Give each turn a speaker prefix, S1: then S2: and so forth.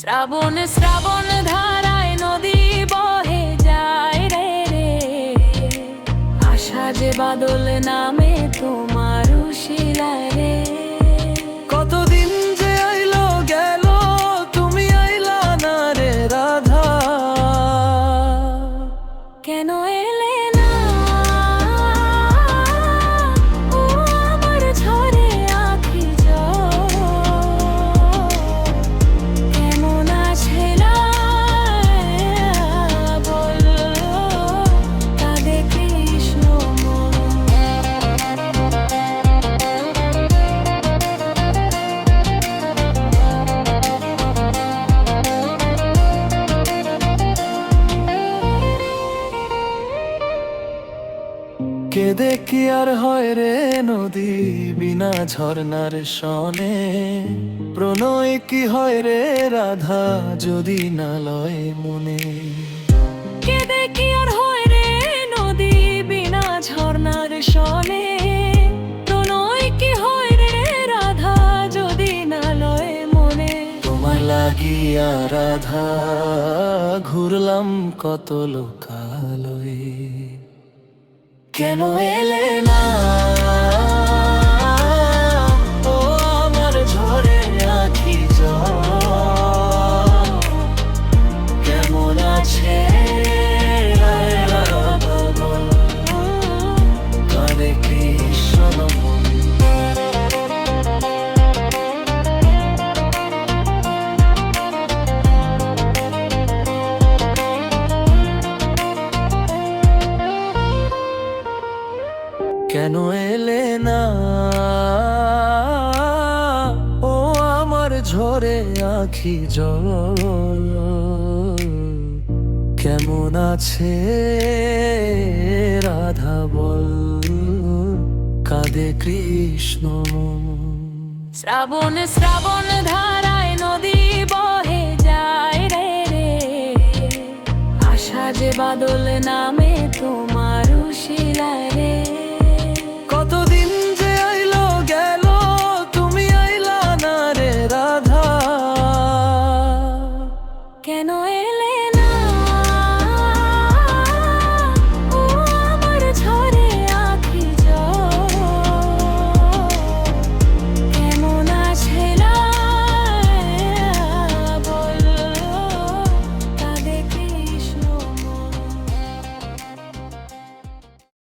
S1: শ্রাবণ শ্রাবণ ধারায় নদী বহে যায় রে রে, আশা যে বাদল নামে তোমার শিলায় রে।
S2: কতদিন যে আইলো গেল, তুমি আইলা না রে রাধা।
S1: কেন এলে না ও আমার ঝরে আঁখি জল, কেমন আছে বল, কাঁদে কৃষ্ণ মন।
S2: কেঁদে কি আর হয় রে নদী বিনা ঝর্ণার সনে, প্রণয় কি হয় রে রাধা যদি না লয় মনে।
S1: কেঁদে কি আর হয় রে নদী বিনা ঝর্ণার সনে, প্রণয় কি হয় রে রাধা যদি না লয় মনে।
S2: তোমার লাগিয়া রাধা ঘুরলাম কত লোকালয়ে, কেন এলে না ও আমার ঝরে আঁখি জল, কেমন আছে কাঁদে কৃষ্ণ মন। কেন এলে না ও আমার ঝরে আঁখি জল, কেমন আছে রাধা বল, কাঁদে কৃষ্ণ মন।
S1: শ্রাবণ শ্রাবণ ধারায় নদী বহে যায় রে রে, আশা যে বাদল নামে তোমার শিলায়